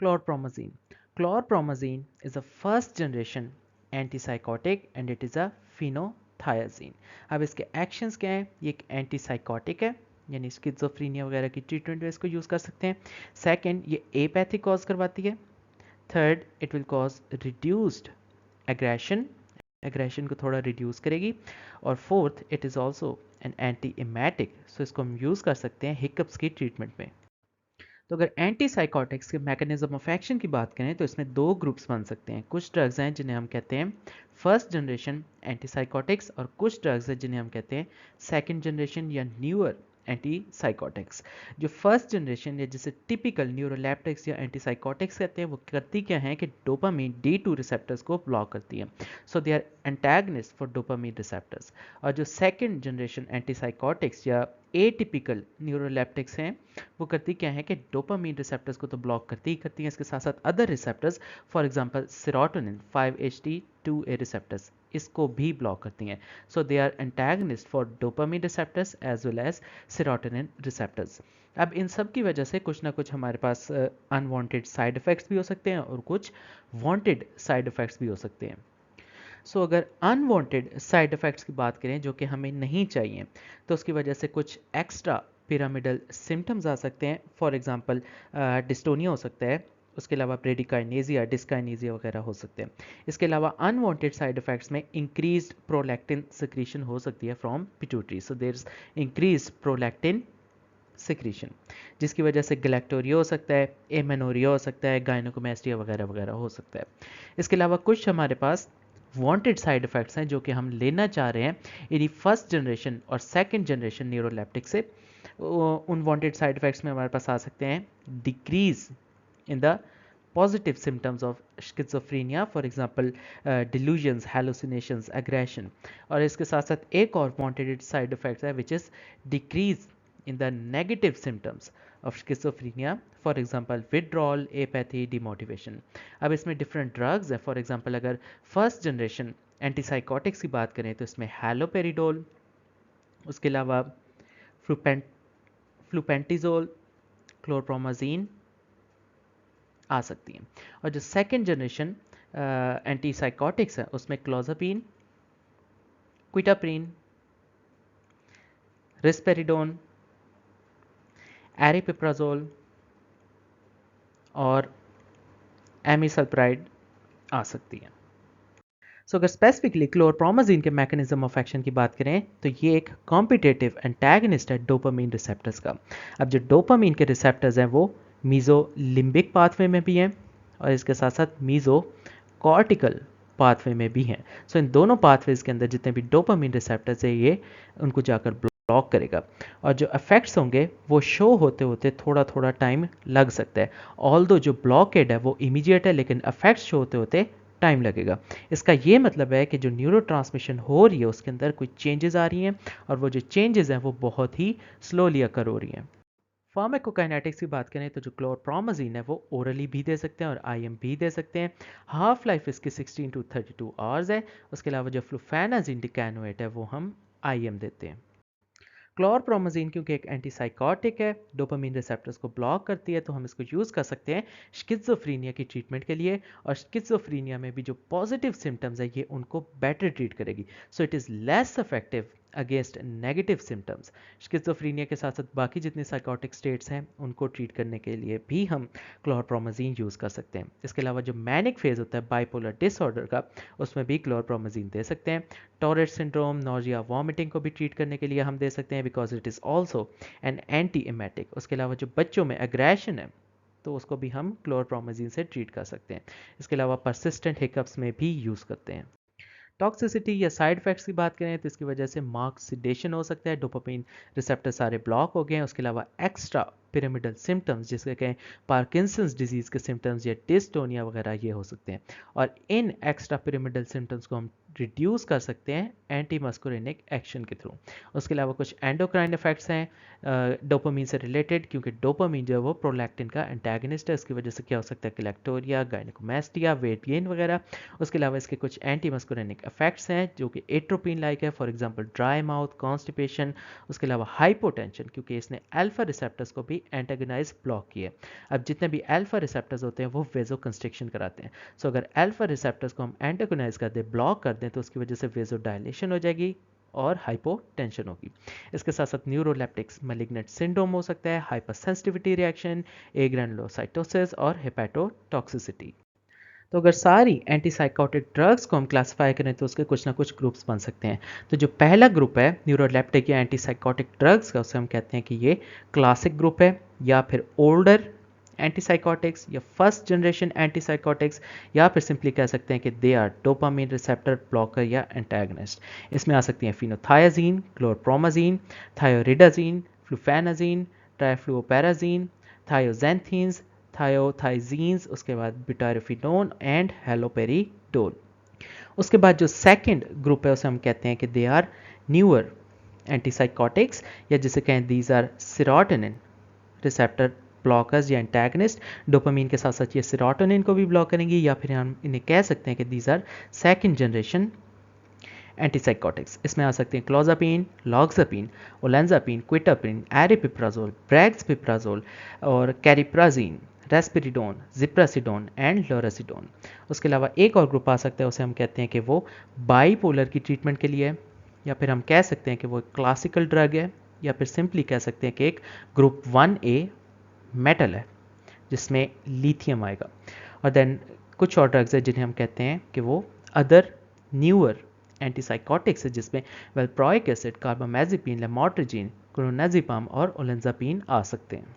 Chlorpromazine. Chlorpromazine is a first generation antipsychotic and it is a phenothiazine. अब इसके actions क्या हैं? ये एक एंटीसाइकोटिक है, यानी स्किज़ोफ्रीनिया वगैरह की ट्रीटमेंट में इसको यूज़ कर सकते हैं. सेकंड, ये एपैथी कॉज करवाती है. Third, it will cause reduced aggression को थोड़ा रिड्यूस करेगी. और fourth, it is also an anti emetic, so इसको हम यूज़ कर सकते हैं हिकअप्स की ट्रीटमेंट में. तो अगर एंटीसाइकोटिक्स के मैकेनिज्म ऑफ एक्शन की बात करें तो इसमें दो ग्रुप्स बन सकते हैं. कुछ ड्रग्स हैं जिन्हें हम कहते हैं फर्स्ट जनरेशन एंटीसाइकोटिक्स और कुछ ड्रग्स हैं जिन्हें हम कहते हैं सेकंड जनरेशन या न्यूअर एंटीसाइकोटिक्स. जो फर्स्ट जनरेशन या जिसे टिपिकल न्यूरोलेप्टिक्स या एंटीसाइकोटिक्स कहते हैं वो करती क्या है कि डोपामीन D2 रिसेप्टर्स को ब्लॉक करती है. So they are antagonist for dopamine receptors. और जो सेकंड जनरेशन एंटीसाइकोटिक्स या एटिपिकल न्यूरोलेप्टिक्स हैं वो करती क्या है कि डोपामीन रिसेप्टर्स को तो ब्लॉक करती ही करती हैं, इसके साथ साथ other receptors, for example serotonin 5-HT2A receptors, इसको भी ब्लॉक करती हैं. So they are antagonist for dopamine receptors as well as serotonin receptors. अब इन सब की वजह से कुछ ना कुछ हमारे पास अनवांटेड साइड इफ़ेक्ट्स भी हो सकते हैं और कुछ वांटेड साइड इफ़ेक्ट्स भी हो सकते हैं. सो अगर अनवांटेड साइड इफ़ेक्ट्स की बात करें जो कि हमें नहीं चाहिए, तो उसकी वजह से कुछ एक्स्ट्रा पिरामिडल सिम्टम्स आ सकते हैं. फॉर एग्जांपल डिस्टोनिया हो सकता है, उसके अलावा ब्रेडिकाइनेजिया, डिस्काइनेजिया वगैरह हो सकते हैं. इसके अलावा अनवांटेड साइड इफ़ेक्ट्स में इंक्रीज्ड प्रोलैक्टिन सिक्रीशन हो सकती है from pituitary. So there is increased prolactin secretion जिसकी वजह से गैलेक्टोरिया हो सकता है, एमेनोरिया हो सकता है, गायनोकोमेस्टिया वगैरह वगैरह हो सकता है. इसके अलावा कुछ हमारे पास वांटेड साइड इफ़ेक्ट्स हैं जो कि हम लेना चाह रहे हैं इन्हीं फर्स्ट जनरेशन और सेकंड जनरेशन न्यूरोलेप्टिक से. उन वांटेड साइड इफ़ेक्ट्स में हमारे पास आ सकते हैं decrease in the positive symptoms of schizophrenia, for example delusions, hallucinations, aggression. और इसके साथ साथ एक और wanted side effect है which is decrease in the negative symptoms of schizophrenia, for example withdrawal, apathy, demotivation. अब इसमें different drugs है. for example अगर first generation antipsychotics की बात करें तो इसमें haloperidol, उसके अलावा फ्लुपेंटिजोल, क्लोरप्रोमाजीन आ सकती हैं. और जो सेकेंड जनरेशन एंटीसाइकोटिक्स है उसमें क्लोजापिन, क्विटाप्रिन, रिस्पेरिडोन, एरिपिप्राजोल और एमिसल्प्राइड आ सकती हैं. सो अगर स्पेसिफिकली क्लोरप्रोमाजीन के मैकेनिज्म ऑफ एक्शन की बात करें तो ये एक कॉम्पिटेटिव एंटागनिस्ट है डोपामीन रिसेप्टर्स का. अब जो डोपामीन के रिसेप्टर्स हैं वो मीजोलिम्बिक पाथवे में भी हैं और इसके साथ साथ मीजो कॉर्टिकल पाथवे में भी हैं. सो इन दोनों पाथवेज के अंदर जितने भी डोपामीन रिसेप्टर्स है ये उनको जाकर ब्लॉक करेगा और जो इफेक्ट्स होंगे वो शो होते होते थोड़ा थोड़ा टाइम लग सकता है. ऑल्दो जो ब्लॉकेड है वो इमीडिएट है लेकिन इफेक्ट्स शो होते होते टाइम लगेगा. इसका ये मतलब है कि जो न्यूरो ट्रांसमिशन हो रही है उसके अंदर कुछ चेंजेस आ रही हैं और वो जो चेंजेस हैं वो बहुत ही स्लोली अकर हो रही हैं. फार्माकोकाइनेटिक्स की बात करें तो जो क्लोरप्रोमाजीन है वो ओरली भी दे सकते हैं और आईएम भी दे सकते हैं. हाफ लाइफ इसकी 16 to 32 आवर्स है. उसके अलावा जो फ्लूफेनाजीन डिकैनोएट है वो हम आईएम देते हैं. क्लोरप्रोमाजीन क्योंकि एक एंटीसाइकोटिक है, डोपामीन रिसेप्टर्स को ब्लॉक करती है, तो हम इसको यूज़ कर सकते हैं स्किज़ोफ्रीनिया की ट्रीटमेंट के लिए. और स्किज़ोफ्रीनिया में भी जो पॉजिटिव सिम्टम्स है ये उनको बेटर ट्रीट करेगी. So it is less effective against negative symptoms. Schizophrenia के साथ साथ बाकी जितनी साइकोटिक स्टेट्स हैं उनको ट्रीट करने के लिए भी हम क्लोरप्रोमाजीन यूज़ कर सकते हैं. इसके अलावा जो मैनिक फेज होता है बाइपोलर डिसऑर्डर का उसमें भी क्लोरप्रोमाजीन दे सकते हैं. टॉरेट सिंड्रोम, नोजिया, वॉमिटिंग को भी ट्रीट करने के लिए हम दे सकते हैं because it is also an anti emetic. उसके अलावा जो बच्चों में एग्रेशन है तो उसको भी हम क्लोरप्रोमाजीन से ट्रीट कर सकते हैं. इसके अलावा परसिस्टेंट हिकअप्स में भी यूज़ करते हैं. टॉक्सिसिटी या साइड इफेक्ट्स की बात करें तो इसकी वजह से मार्क सिडेशन हो सकता है, डोपामीन रिसेप्टर सारे ब्लॉक हो गए हैं. उसके अलावा एक्स्ट्रा पिरामिडल सिम्टम्स जिसके कहें पार्किंसंस डिजीज़ के सिम्टम्स या डिस्टोनिया वगैरह ये हो सकते हैं. और इन एक्स्ट्रा पिरामिडल सिम्टम्स को हम रिड्यूस कर सकते हैं एंटी मस्कुरिनिक एक्शन के थ्रू। उसके अलावा कुछ एंडोक्राइन इफेक्ट्स हैं डोपामीन से रिलेटेड, क्योंकि डोपामीन जो है वो प्रोलैक्टिन का एंटागनिस्ट है, उसकी वजह से क्या हो सकता है क्लैक्टोरिया, गायनेकोमैस्टिया, वेट गेन वगैरह। उसके अलावा इसके कुछ एंटी मस्कुरिनिक इफेक्ट्स हैं जो कि एट्रोपिन लाइक है, for example dry mouth, constipation. उसके अलावा हाइपोटेंशन, क्योंकि इसने अल्फा रिसेप्टर्स को भी एंटागनाइज ब्लॉक किया। अब जितने भी अल्फा रिसेप्टर्स होते हैं वो वेजो कंस्ट्रिक्शन कराते हैं। सो अगर अल्फा रिसेप्टर्स को हम एंटागोनाइज कर दें, ब्लॉक कर दें, तो उसकी वजह से वेजो डायलेशन हो जाएगी और हाइपोटेंशन होगी। इसके साथ साथ न्यूरोलेप्टिक्स मैलिग्नेंट सिंड्रोम हो सकता है, हाइपर सेंसिटिविटी रिएक्शन, एग्रेनुलोसाइटोसिस और हेपेटोटॉक्सिसिटी। तो अगर सारी एंटीसाइकोटिक ड्रग्स को हम क्लासिफाई करें तो उसके कुछ ना कुछ ग्रुप्स बन सकते हैं। तो जो पहला ग्रुप है न्यूरोलेप्टिक या एंटीसाइकोटिक ड्रग्स का, उसे हम कहते हैं कि ये क्लासिक ग्रुप है, या फिर ओल्डर एंटीसाइकोटिक्स, या फर्स्ट जनरेशन एंटीसाइकोटिक्स, या फिर सिंपली कह सकते हैं कि they are dopamine receptor blocker या एंटागनिस्ट। इसमें आ सकती हैं फिनोथायाजीन, क्लोरप्रोमाजीन, थायोरिडाजीन, फ्लूफेनाजीन, ट्राइफ्लूओपेराजीन, थायोजेंथीन्स, थायोथाइजीन्स, उसके बाद ब्यूटाइरोफिनोन एंड हेलोपेरिडोल। उसके बाद जो सेकंड ग्रुप है उसे हम कहते हैं कि दे आर न्यूअर एंटीसाइकोटिक्स, या जिसे कहें these are serotonin receptor blockers या एंटागनिस्ट। डोपामीन के साथ साथ ये सेरोटोनिन को भी ब्लॉक करेंगी, या फिर हम इन्हें कह सकते हैं कि these are second generation antipsychotics. इसमें आ सकते हैं क्लोजापिन, लॉक्सापिन, ओलेंजापिन, क्विटापिन, एरिपिप्राजोल, ब्रैक्सपिप्राजोल और कैरिप्राजीन, रेस्पिरिडोन, जिप्रासिडोन एंड लोरासिडोन। उसके अलावा एक और ग्रुप आ सकता है, उसे हम कहते हैं कि वो बाईपोलर की ट्रीटमेंट के लिए है, या फिर हम कह सकते हैं कि वो एक क्लासिकल ड्रग है, या फिर सिंपली कह सकते हैं कि एक ग्रुप 1A मेटल है जिसमें लिथियम आएगा। और देन कुछ और ड्रग्स है जिन्हें हम कहते हैं कि वो अदर न्यूअर एंटीसाइकोटिक्स है, जिसमें वेलप्रोइक एसिड, कार्बामेज़ेपिन, लेमोट्रिजीन, क्लोनाजिपाम और ओलेंजापिन आ सकते हैं।